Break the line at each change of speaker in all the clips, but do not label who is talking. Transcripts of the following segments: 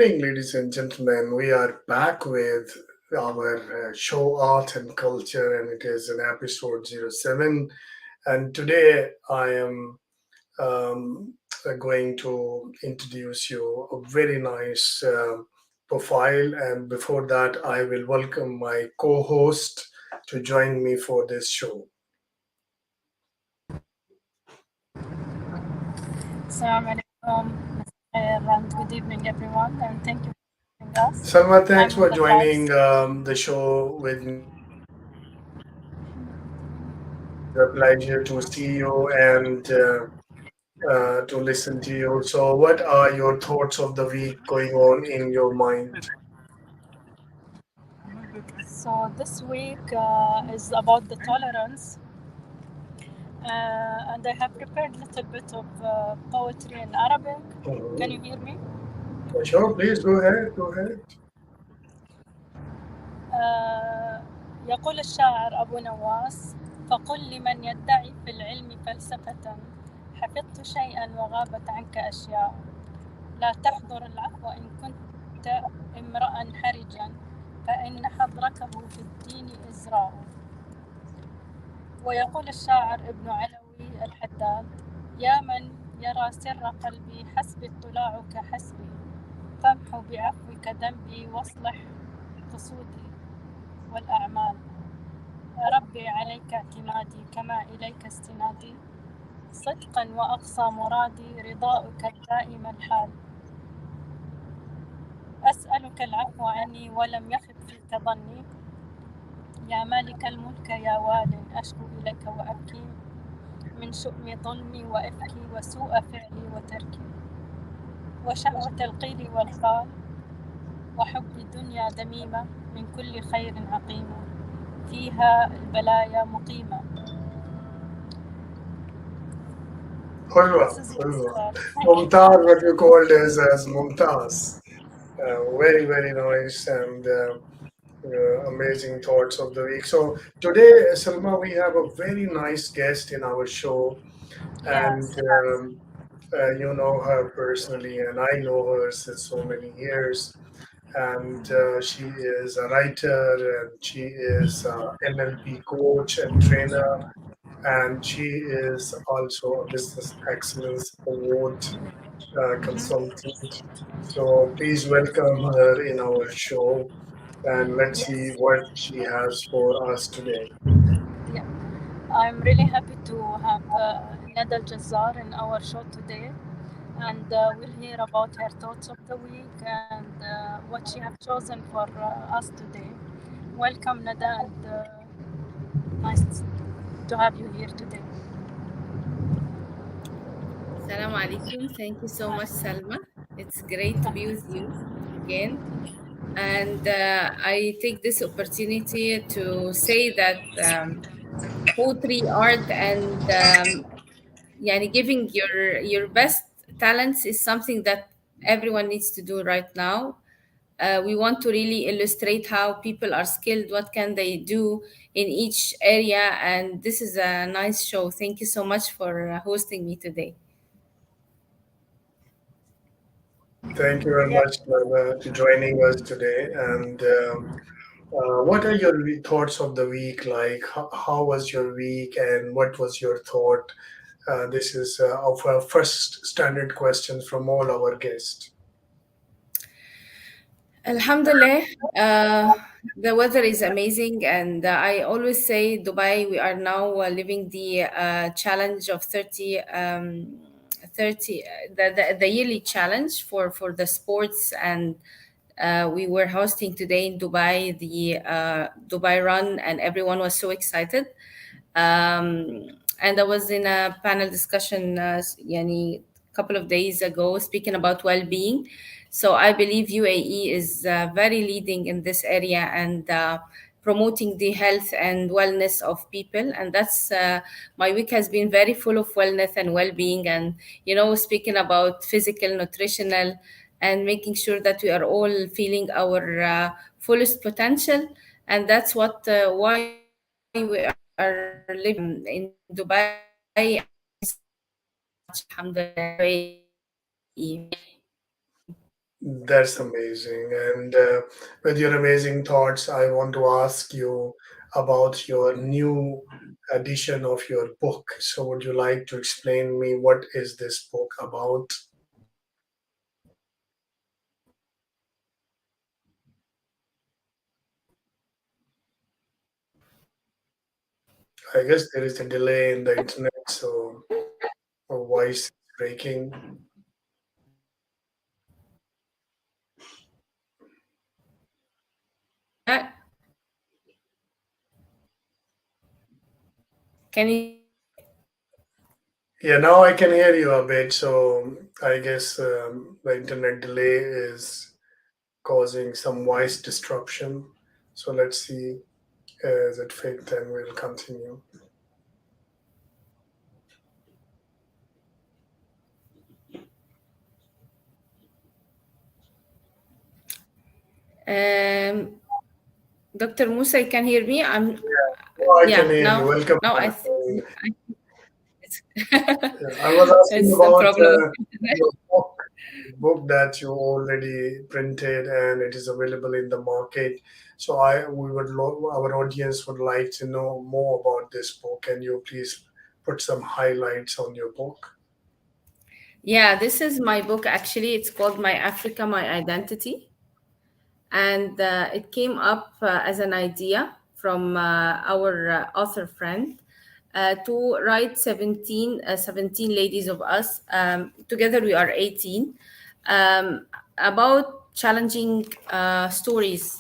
evening, ladies and gentlemen. We are back with our show Art and Culture, and it is an episode 07. And today I am um, going to introduce you a very nice profile. And before that, I will welcome my co host to join me for this show.
Assalamu alaikum, and good evening, everyone, and thank you for joining us.
Salma, thanks
I'm
for
with the
joining
guys.
the show with me. It's a pleasure to see you and to listen to you. So, what are your thoughts of the week going on in your mind?
So this week is about the tolerance, and I have prepared a little bit of poetry in Arabic. Can you
Mhm.
hear me?
Sure, please go ahead. Go ahead.
آه، يقول الشاعر أبو نواس: فقل لمن يدعي في العلم فلسفة، حفظت شيئا وغابت عنك أشياء، لا تحضر العفو إن كنت امرأ حرجا، فإن حضركه في الدين إزراء. ويقول الشاعر ابن علوي الحداد: يا من يرى سر قلبي حسبي اطلاعك حسبي، فامحو بعفوك ذنبي واصلح قصودي والأعمال، ربي عليك اعتمادي كما إليك استنادي، صدقا وأقصى مرادي رضاؤك الدائم الحال، أسألك العفو عني ولم يخب فيك ظني، يا مالك الملك يا وال أشكو إليك وأبكي، من شؤم ظلمي وإفكي وسوء فعلي وتركي، وشهوة القيل والقال، وحب الدنيا ذميمة، من كل خير عقيمة، فيها البلايا مقيمة.
Hulwa,
This is what's
Hulwa.
thank you.
Mumtaz, what you called as Mumtaz. Very, very nice and amazing thoughts of the week. So, today, Salma, we have a very nice guest in our show, and
Yes.
you know her personally, and I know her since so many years. And she is a writer, and she is a NLP coach and trainer, and she is also a Business Excellence Award consultant. So please welcome her in our show, and let's see
Yes.
what she has for us today.
Yeah. I'm really happy to have Nada Jazzar in our show today, and we'll hear about her thoughts of the week and what she have chosen for us today. Welcome, Nada, and nice to have you here today.
Salam alaikum. Thank you so much, Salma. It's great to be with you again. And I take this opportunity to say that poetry, art, and yani giving your best talents is something that everyone needs to do right now. We want to really illustrate how people are skilled, what can they do in each area, and this is a nice show. Thank you so much for hosting me today.
Thank you very
Yeah.
much to joining us today. And what are your thoughts of the week like? How was your week, and what was your thought? This is of our first standard questions from all our guests.
Alhamdulillah, the weather is amazing, and I always say Dubai. We are now living the challenge of 30, the yearly challenge for the sports, and we were hosting today in Dubai the Dubai Run, and everyone was so excited. And I was in a panel discussion, yani, couple of days ago, speaking about well-being. So I believe UAE is very leading in this area and promoting the health and wellness of people. And that's my week has been very full of wellness and well-being, and speaking about physical, nutritional, and making sure that we are all feeling our fullest potential. And that's what why we are living in Dubai, and enjoying so much. Alhamdulillah, UAE.
That's amazing. And with your amazing thoughts, I want to ask you about your new edition of your book. So, would you like to explain me what is this book about? I guess there is a delay in the internet, so a voice is breaking.
Yeah, can you?
Yeah, now I can hear you a bit. So, I guess the internet delay is causing some voice disruption. So, let's see. Is it fake? Then we'll continue.
Um, Dr. Musa, you can hear me? I'm
Oh, I can
yeah.
hear you.
Now,
Welcome
now
back.
I it's
Yeah, I was asking
it's a
about
problem of
your book that you already printed and it is available in the market. So our audience would like to know more about this book. Can you please put some highlights on your book?
Yeah, this is my book actually. It's called My Africa, My Identity. And it came up as an idea from our author friend to write 17 ladies of us. Together we are 18, about challenging stories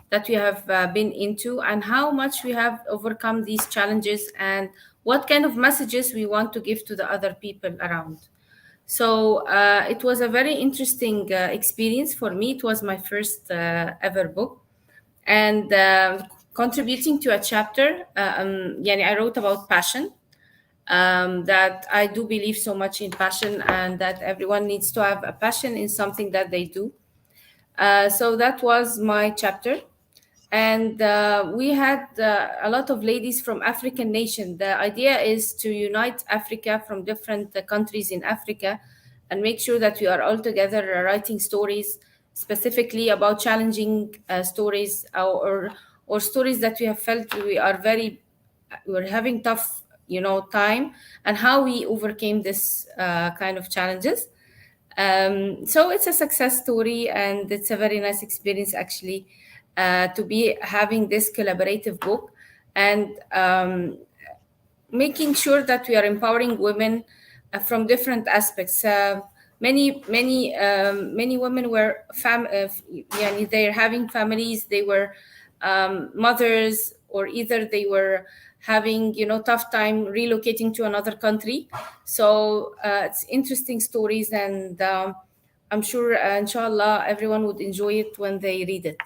that we have been into and how much we have overcome these challenges and what kind of messages we want to give to the other people around. So it was a very interesting experience for me. It was my first ever book, and contributing to a chapter. Yani I wrote about passion. That I do believe so much in passion, and that everyone needs to have a passion in something that they do. So that was my chapter, and we had a lot of ladies from African nation. The idea is to unite Africa from different countries in Africa, and make sure that we are all together writing stories specifically about challenging stories, or stories that we have felt we're having tough, time, and how we overcame this kind of challenges. So it's a success story, and it's a very nice experience actually to be having this collaborative book, and making sure that we are empowering women from different aspects. Many women were yani they're having families. They were mothers, or either they were having tough time relocating to another country. So it's interesting stories, and I'm sure inshallah everyone would enjoy it when they read it.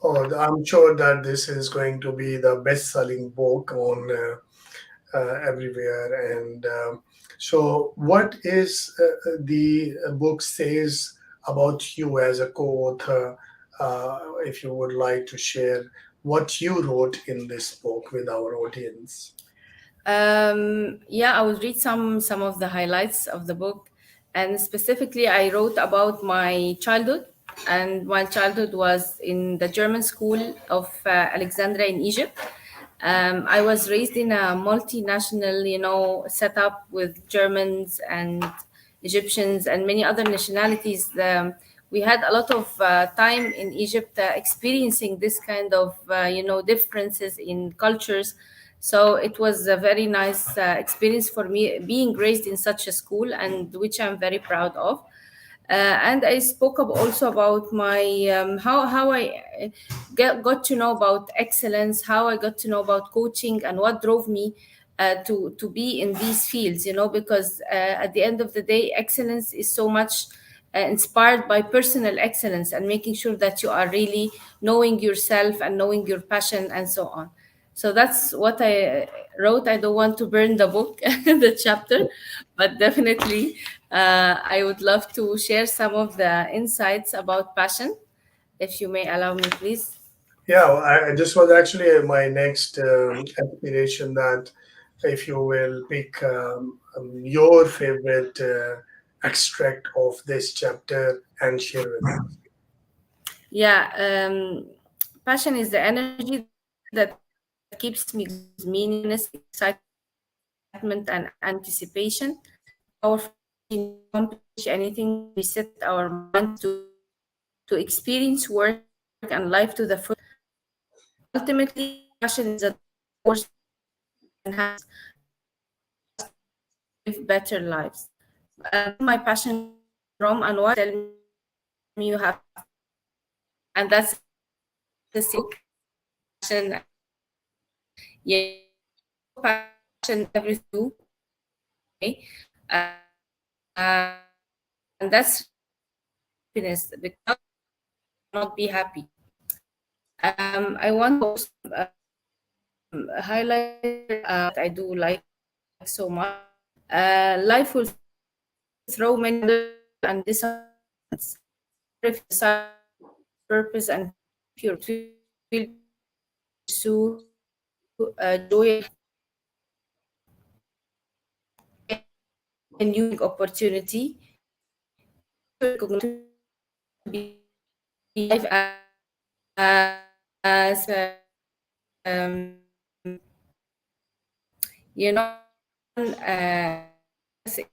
Oh, I'm sure that this is going to be the best-selling book on everywhere. And so, what is the book says about you as a co-author? If you would like to share what you wrote in this book with our audience.
Yeah, I will read some of the highlights of the book, and specifically, I wrote about my childhood. And my childhood was in the German school of Alexandria in Egypt. I was raised in a multinational, setup with Germans and Egyptians and many other nationalities. We had a lot of time in Egypt experiencing this kind of, differences in cultures. So it was a very nice experience for me being raised in such a school, and which I'm very proud of. And I spoke also about my how I got to know about excellence, how I got to know about coaching, and what drove me to be in these fields. Because at the end of the day, excellence is so much inspired by personal excellence, and making sure that you are really knowing yourself and knowing your passion and so on. So that's what I wrote. I don't want to burn the book, the chapter, but definitely I would love to share some of the insights about passion, if you may allow me, please.
Yeah, this was actually my next aspiration that if you will pick your favorite extract of this chapter and share with us.
Yeah, passion is the energy that keeps me going, that gives me meaning, happiness, excitement, and anticipation. It's the powerful energy needed to accomplish anything that we set our minds to experience work and life to the fullest extent possible. Ultimately, passion is the driving force behind success and happiness, allowing us to live better lives. Where did my passion come from, and why do people always tell me you have passion in your eyes? And that's the simple question that I want to ask you. You know, passion is everything we do, okay? And that's really the key to happiness. Without passion, we cannot be happy. I want to also highlight here that I do like so much. Life will throw many lemons of frustration and disappointments. However, if you decide to live your life with purpose and keep your mind clear, you will be able to pursue joy and happiness. Every new learning opportunity gives you recognition and motivation to be life as passion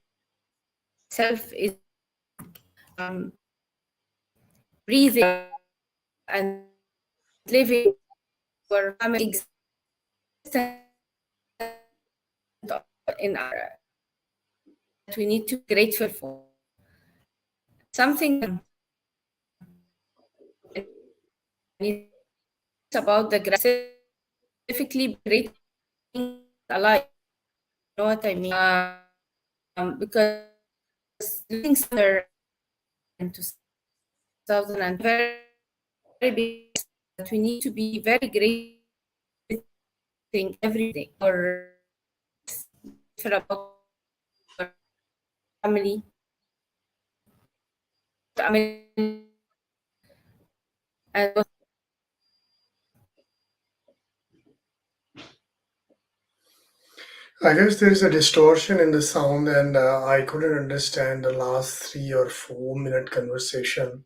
itself is breathing and living our existence in our that we need to be grateful for. Something when you think about the gratitude, specifically being grateful for being alive. You know what I mean? Because losing someone in 2020 was a very big loss, that we need to be very grateful for everything every day. Grateful about our health, grateful about our family, grateful about our mental health, and
I guess there is a distortion in the sound, and I couldn't understand the last 3 or 4 minute conversation.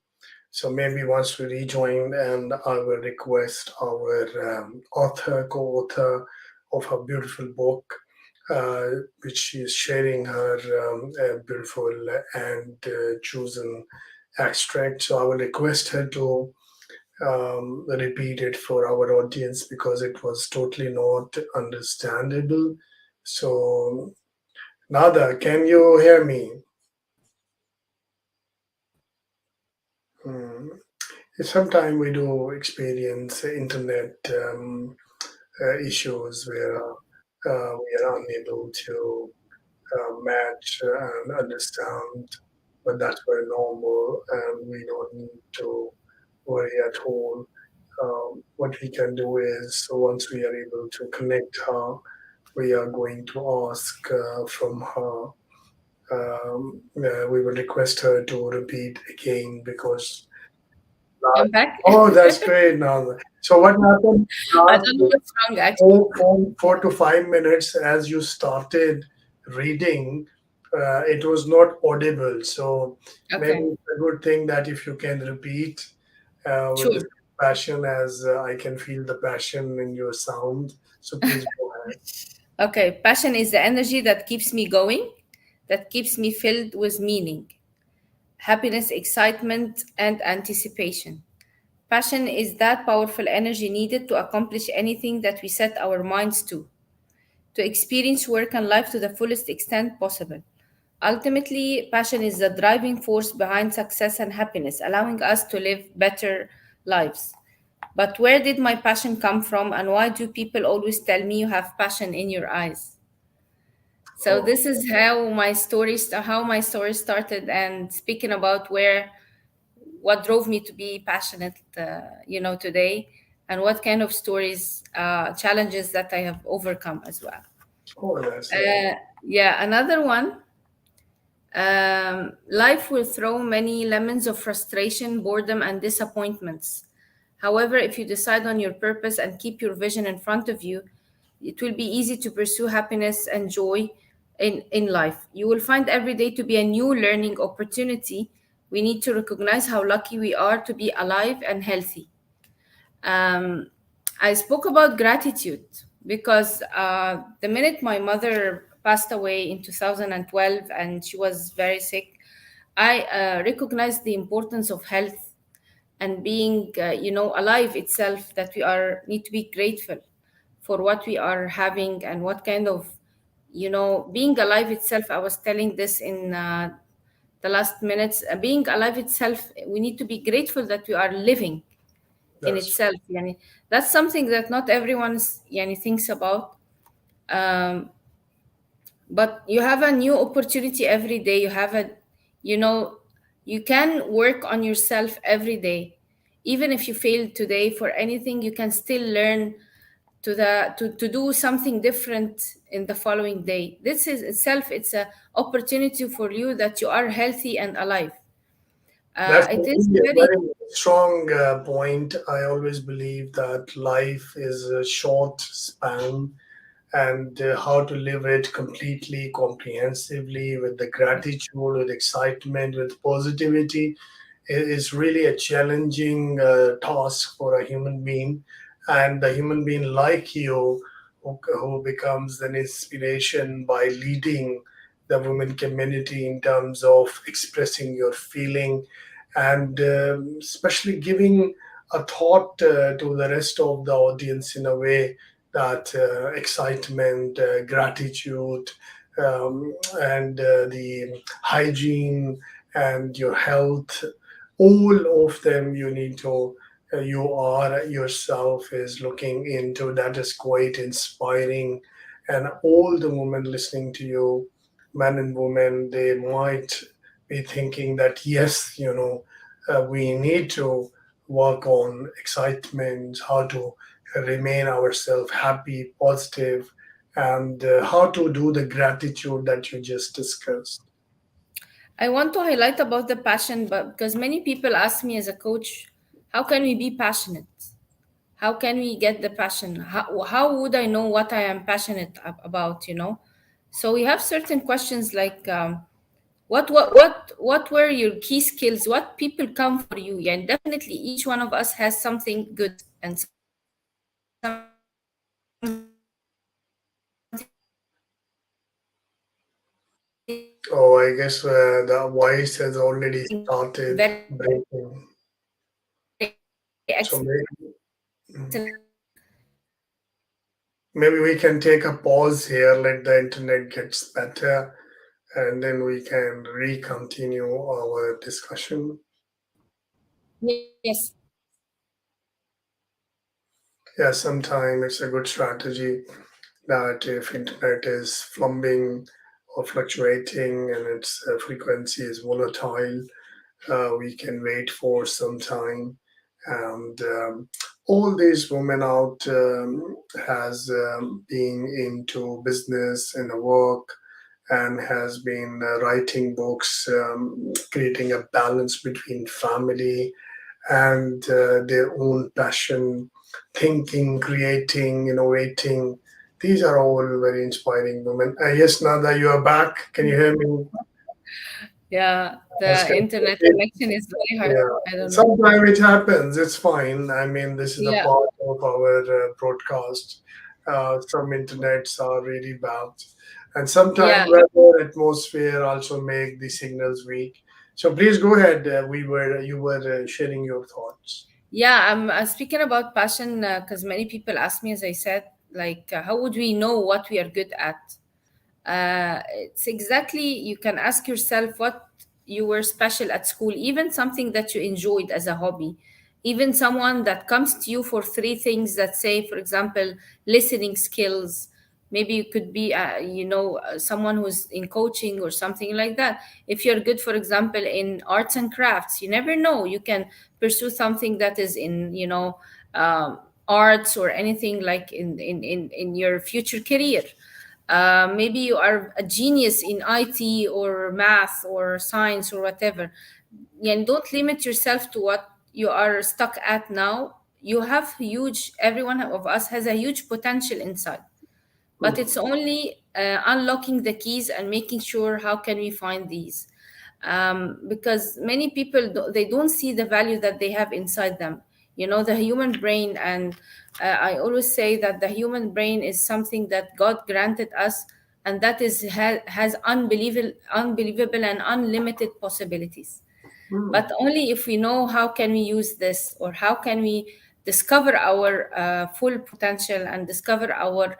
So maybe once we rejoin, and I will request our author, co-author of her beautiful book, uh, which she is sharing her beautiful and chosen extract. So I will request her to repeat it for our audience because it was totally not understandable. So, Nada, can you hear me? Hmm. Sometimes we do experience internet issues where we are unable to match and understand, but that's very normal, and we don't need to worry at all. What we can do is, so once we are able to connect her, we are going to ask from her. We will request her to repeat again because
I'm back.
oh, that's great. Now, so what happened
I
last
don't know what's wrong actually.
4 to 5 minutes as you started reading, it was not audible. So maybe
Okay,
it's a good thing that if you can repeat with the
sure.
same passion as I can feel the passion in your sound. So please go ahead.
Okay, passion is the energy that keeps me going, that keeps me filled with meaning, happiness, excitement, and anticipation. Passion is that powerful energy needed to accomplish anything that we set our minds to experience work and life to the fullest extent possible. Ultimately, passion is the driving force behind success and happiness, allowing us to live better lives. But where did my passion come from, and why do people always tell me you have passion in your eyes? So
Oh,
this is how my story started, and speaking about where what drove me to be passionate, today, and what kind of stories, challenges that I have overcome as well.
oh, that's lovely.
Uh, yeah, another one. Life will throw many lemons of frustration, boredom, and disappointments. However, if you decide on your purpose and keep your vision in front of you, it will be easy to pursue happiness and joy in life. You will find every day to be a new learning opportunity. We need to recognize how lucky we are to be alive and healthy. um, I spoke about gratitude because the minute my mother passed away in 2012 and she was very sick, I recognized the importance of health and being, alive itself. That we are need to be grateful for what we are having and what kind of, being alive itself. I was telling this in the last minutes. Being alive itself, we need to be grateful that we are living in
That's
itself. Yani, that's something that not everyone's thinks about. um, but you have a new opportunity every day. You have a, you know you can work on yourself every day. Even if you fail today for anything, you can still learn to do something different in the following day. This is itself, it's a opportunity for you that you are healthy and alive.
that's
It is
really a
very.
very strong point. I always believe that life is a short span, and how to live it completely, comprehensively, with the gratitude, with excitement, with positivity is really a challenging task for a human being. And a human being like you, who becomes an inspiration by leading the women community in terms of expressing your feeling, and especially giving a thought to the rest of the audience in a way that excitement, gratitude, and the hygiene and your health, all of them you need to, you are yourself is looking into, that is quite inspiring. And all the women listening to you, men and women, they might be thinking that yes, we need to work on excitement, how to remain ourselves happy, positive, and how to do the gratitude that you just discussed.
I want to highlight about the passion, but because many people ask me as a coach, how can we be passionate? How can we get the passion? How would I know what I am passionate about? So we have certain questions like, what were your key skills? What people come for you? Yeah, and definitely each one of us has something good and something that we can
Oh, I guess the voice has already
very
started
excellent
breaking. So maybe we can take a pause here, let the internet gets better, and then we can re-continue our discussion.
yes.
Yeah, sometime it's a good strategy that if internet is flumbing or fluctuating and its frequency is volatile, we can wait for some time. And all these women out has been into business and work, and has been writing books, creating a balance between family and their own passion, thinking, creating, innovating. These are all very inspiring women. Yes, Nada, you are back. Can you hear me?
Yeah,
Yes,
the
can
internet
you-
connection is very hard.
Yeah,
I don't know.
sometimes it happens. It's fine. I mean, this is a
Yeah,
part of our broadcast. Some internets are really bad, and sometimes
yeah.
weather, atmosphere also make the signals weak. So please go ahead. You were sharing your thoughts.
Yeah, I'm speaking about passion because many people ask me, as I said, like, how would we know what we are good at? It's exactly, you can ask yourself what you were special at school, even something that you enjoyed as a hobby. Even someone that comes to you for three things that say, for example, listening skills. Maybe you could be, someone who's in coaching or something like that. If you're good, for example, in arts and crafts, you never know. You can pursue something that is in, arts or anything like in your future career. Maybe you are a genius in IT or math or science or whatever. And don't limit yourself to what you are stuck at now. You have huge, every one of us has a huge potential inside, but it's only unlocking the keys and making sure how can we find these, because many people they don't see the value that they have inside them. You know, the human brain, and I always say that the human brain is something that God granted us, and that is has unbelievable and unlimited possibilities.
Hmm.
But only if we know how can we use this, or how can we discover our full potential and discover our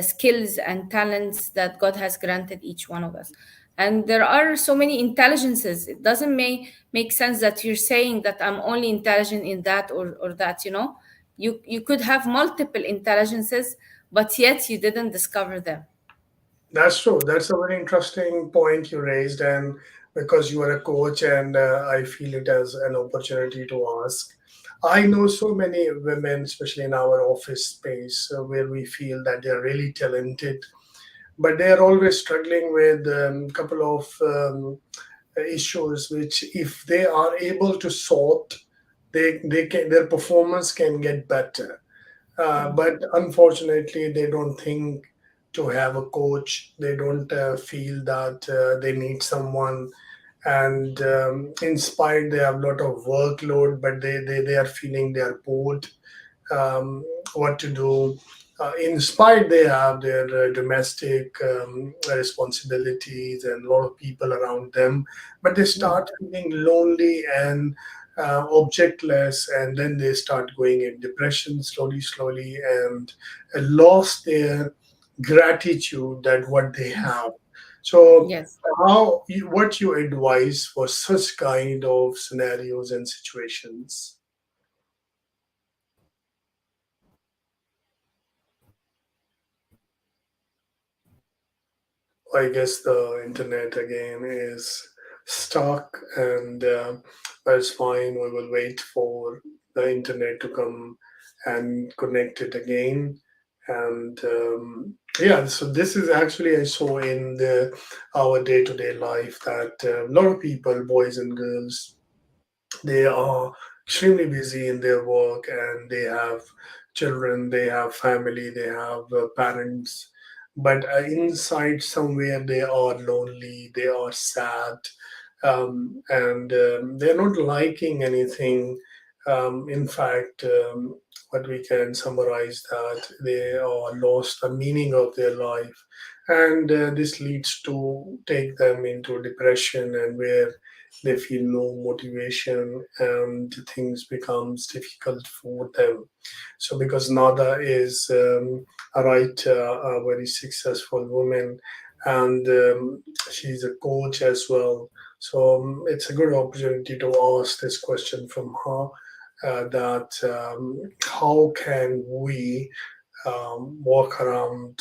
skills and talents that God has granted each one of us. And there are so many intelligences. It doesn't make sense that you're saying that I'm only intelligent in that or that, you know. You could have multiple intelligences, but yet you didn't discover them.
That's true. That's a very interesting point you raised, and because you are a coach, and I feel it as an opportunity to ask. I know so many women, especially in our office space, where we feel that they are really talented, but they are always struggling with a couple of issues, which if they are able to sort, they can, their performance can get better. But unfortunately, they don't think to have a coach. They don't feel that they need someone. And in spite, they have a lot of workload, but they are feeling they are bored, um, what to do. In spite, they have their domestic responsibilities and a lot of people around them, but they start feeling lonely and objectless, and then they start going in depression slowly, slowly, and lost their gratitude that what they have. So,
Yes.
what you advise for such kind of scenarios and situations? I guess the internet again is stuck, and that's fine. We will wait for the internet to come and connect it again. And yeah, so this is actually I saw in our day-to-day life that a lot of people, boys and girls, they are extremely busy in their work, and they have children, they have family, they have parents, but inside somewhere they are lonely, they are sad, and they're not liking anything. In fact, what we can summarize that they are lost the meaning of their life, and this leads to take them into depression, and where they feel no motivation and things becomes difficult for them. So because Nada is a very successful woman, and she's a coach as well. So it's a good opportunity to ask this question from her, that how can we walk around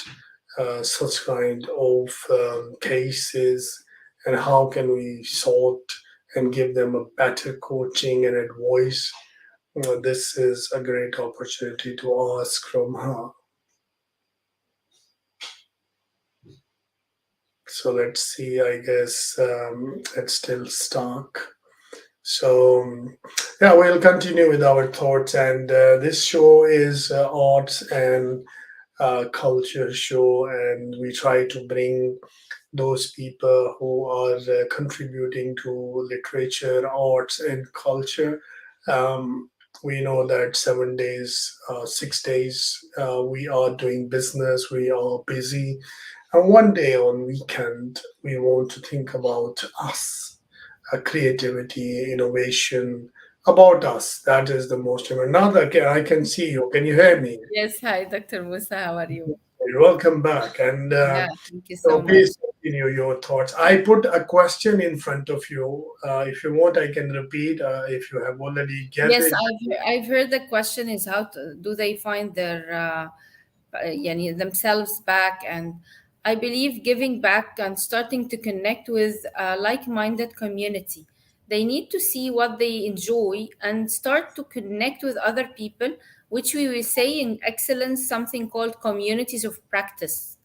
such kind of cases, and how can we sort and give them a better coaching and advice. This is a great opportunity to ask from her. So let's see, I guess it's still stuck. So, yeah, we'll continue with our thoughts. And this show is arts and culture show, and we try to bring those people who are contributing to literature, arts, and culture. Um, we know that 7 days, 6 days, we are doing business, we are busy, and one day on weekend, we want to think about us, creativity, innovation, about us. That is the most important. Now that I can see you, can you hear me?
Yes. Hi, Dr. Musa. How are you?
Welcome back. And
Yeah, thank you so
so
much.
please continue your thoughts. I put a question in front of you. If you want, I can repeat. If you have already get
Yes,
it.
I've heard the question is how do they find their يعني themselves back, and I believe giving back and starting to connect with a like-minded community. They need to see what they enjoy and start to connect with other people, which we will say in excellence something called communities of practice.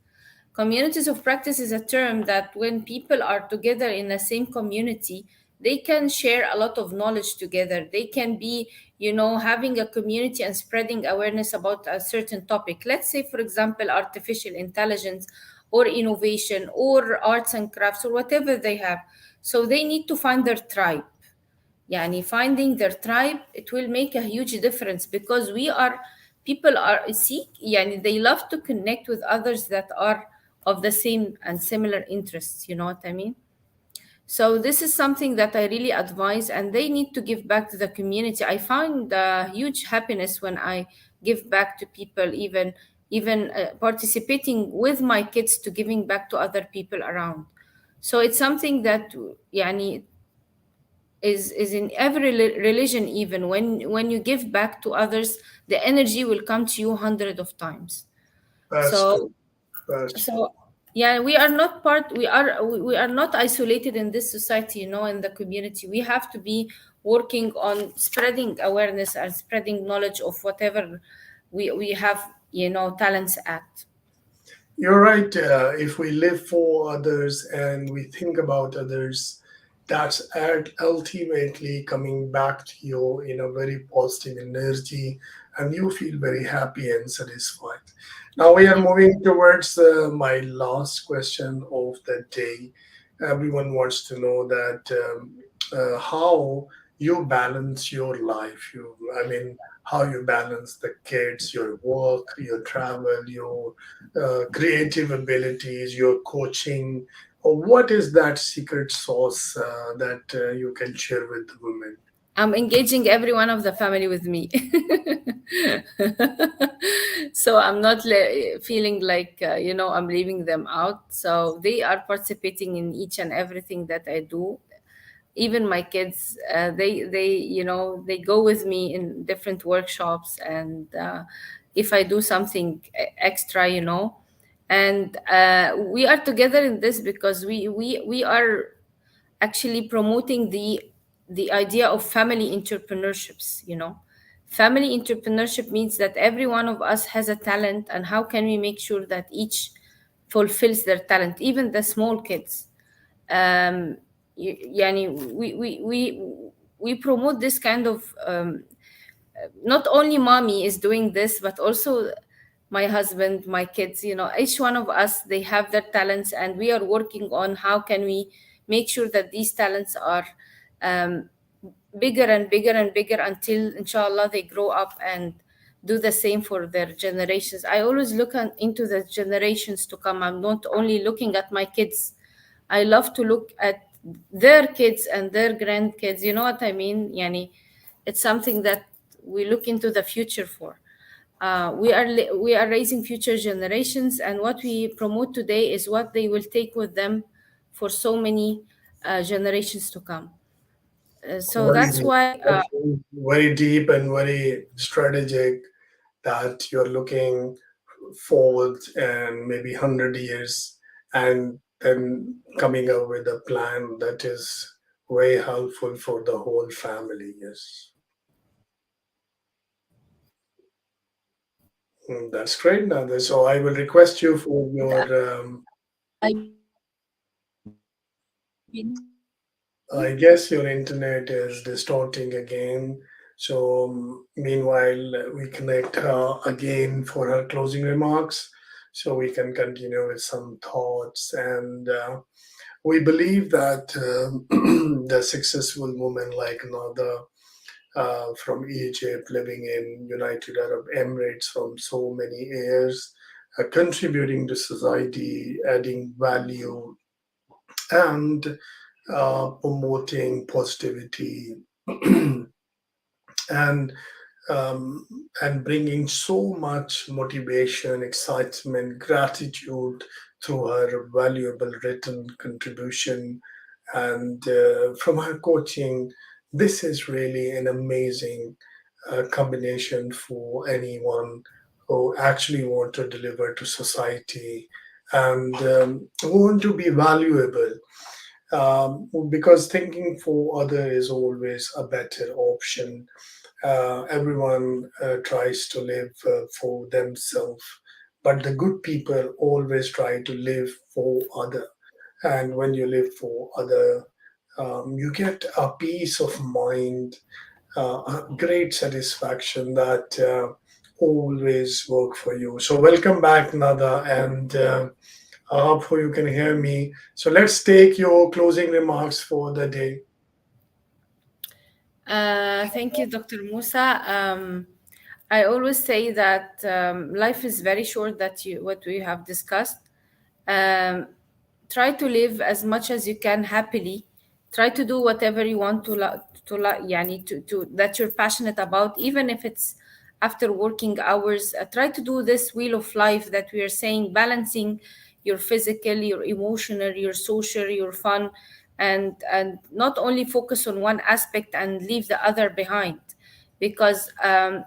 Communities of practice is a term that when people are together in the same community, they can share a lot of knowledge together. They can be, you know, having a community and spreading awareness about a certain topic. Let's say, for example, artificial intelligence or innovation or arts and crafts or whatever they have. So they need to find their tribe. يعني finding their tribe, it will make a huge difference, because we are, people are seek يعني they love to connect with others that are of the same and similar interests, you know what I mean? So this is something that I really advise, and they need to give back to the community. I find huge happiness when I give back to people, even participating with my kids to giving back to other people around. So it's something that يعني is in every religion. Even when you give back to others, the energy will come to you hundred of times.
That's true.
So
That's true.
so yeah, we are not part, we are not isolated in this society, you know, in the community. We have to be working on spreading awareness and spreading knowledge of whatever we have, you know, talents at.
You're right. If we live for others and we think about others, that's ultimately coming back to you in a very positive energy, and you feel very happy and satisfied. Now we are
Yeah.
moving towards my last question of the day. Everyone wants to know that how you balance your life. I mean, how you balance the kids, your work, your travel, your creative abilities, your coaching. What is that secret sauce that you can share with the women?
I'm engaging every one of the family with me. So I'm not feeling like, you know, I'm leaving them out. So they are participating in each and everything that I do. Even my kids, they you know, they go with me in different workshops, and if I do something extra, you know, and we are together in this because we are actually promoting the idea of family entrepreneurships, you know. Family entrepreneurship means that every one of us has a talent, and how can we make sure that each fulfills their talent, even the small kids. um يعني we promote this kind of not only mommy is doing this, but also my husband, my kids, you know, each one of us, they have their talents, and we are working on how can we make sure that these talents are um, bigger and bigger and bigger until inshallah they grow up and do the same for their generations. I always look into the generations to come. I'm not only looking at my kids, I love to look at their kids and their grandkids, you know what I mean? Yani, it's something that we look into the future for. We are raising future generations, and what we promote today is what they will take with them for so many generations to come. So
Very
that's
deep.
why
Very deep and very strategic, that you're looking forward and maybe 100 years, and then coming up with a plan that is very helpful for the whole family. Yes. That's great, Nader. So I will request you for your. I guess your internet is distorting again. So meanwhile, we connect her again for her closing remarks, so we can continue with some thoughts. And we believe that the successful woman like Nada from Egypt, living in United Arab Emirates from so many years, contributing to society, adding value, and promoting positivity and um, and bringing so much motivation, excitement, gratitude through her valuable written contribution and from her coaching. This is really an amazing combination for anyone who actually want to deliver to society and want to be valuable, because thinking for other is always a better option. Everyone tries to live for themselves, but the good people always try to live for other. And when you live for other, you get a peace of mind, a great satisfaction that always work for you. So welcome back, Nada, and I hope you can hear me. So let's take your closing remarks for the day.
Thank you, Dr. Musa. I always say that life is very short. That you what we have discussed. Um, Try to live as much as you can happily. Try to do whatever you want yani to that you're passionate about, even if it's after working hours. Try to do this wheel of life that we are saying, balancing your physical, your emotional, your social, your fun, and not only focus on one aspect and leave the other behind. Because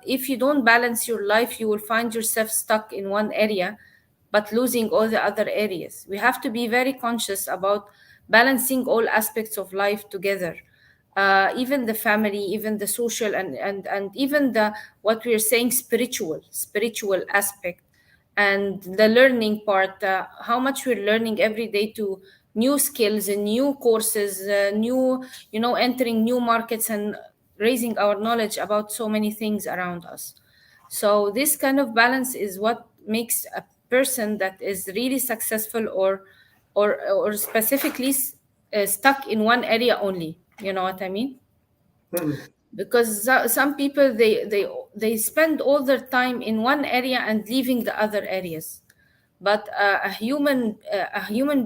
if you don't balance your life, you will find yourself stuck in one area but losing all the other areas. We have to be very conscious about balancing all aspects of life together. Even the family, even the social, and even the what we are saying spiritual aspect, and the learning part. How much we're learning every day to new skills and new courses, new entering new markets and raising our knowledge about so many things around us. So this kind of balance is what makes a person that is really successful, or specifically stuck in one area only. You know what I mean?
Hmm.
Because some people they spend all their time in one area and leaving the other areas. But a human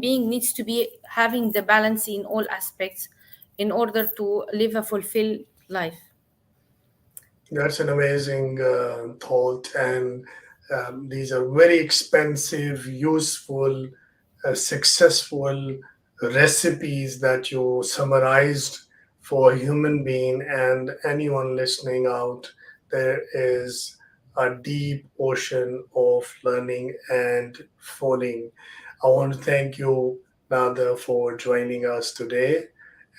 being needs to be having the balance in all aspects in order to live a fulfilled life.
That's an amazing thought, and these are very expensive, useful, successful recipes that you summarized for a human being and anyone listening out. There is a deep ocean of learning and falling. I want to thank you, Nada, for joining us today,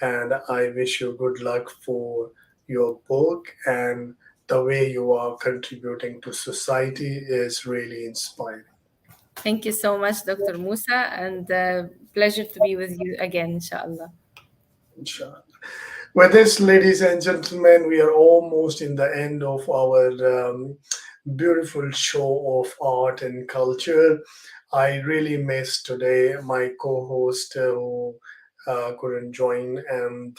and I wish you good luck for your book, and the way you are contributing to society is really inspiring.
Thank you so much, Dr. Musa, and pleasure to be with you again, inshallah.
Inshallah. With this, ladies and gentlemen, we are almost in the end of our beautiful show of art and culture. I really miss today my co-host who couldn't join and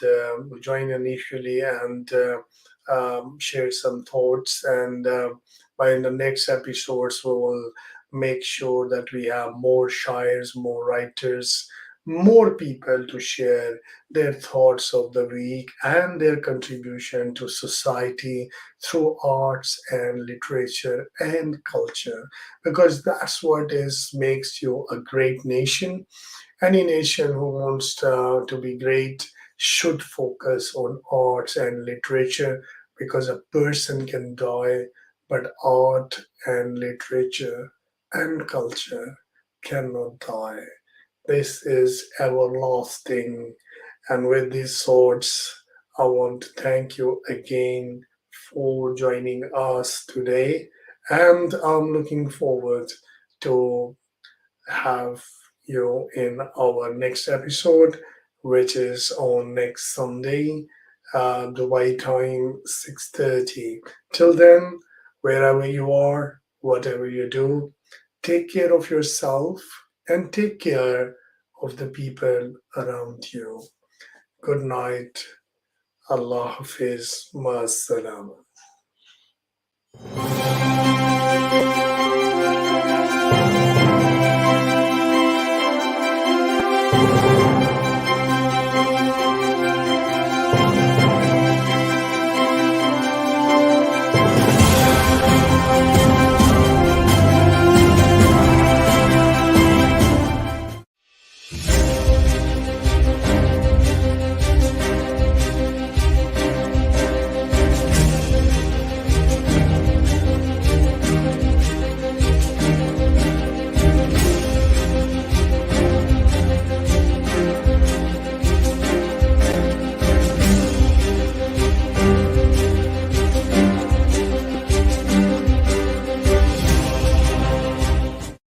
join initially and shared some thoughts. And by the next episodes, we will make sure that we have more shires, more writers, more people to share their thoughts of the week and their contribution to society through arts and literature and culture, because that's what is makes you a great nation. Any nation who wants to be great should focus on arts and literature, because a person can die, but art and literature and culture cannot die. This is everlasting. And with these thoughts, I want to thank you again for joining us today. And I'm looking forward to have you in our next episode, which is on next Sunday, Dubai time, 6:30. Till then, wherever you are, whatever you do, take care of yourself and take care of the people around you. Good night. Allah Hafiz. Ma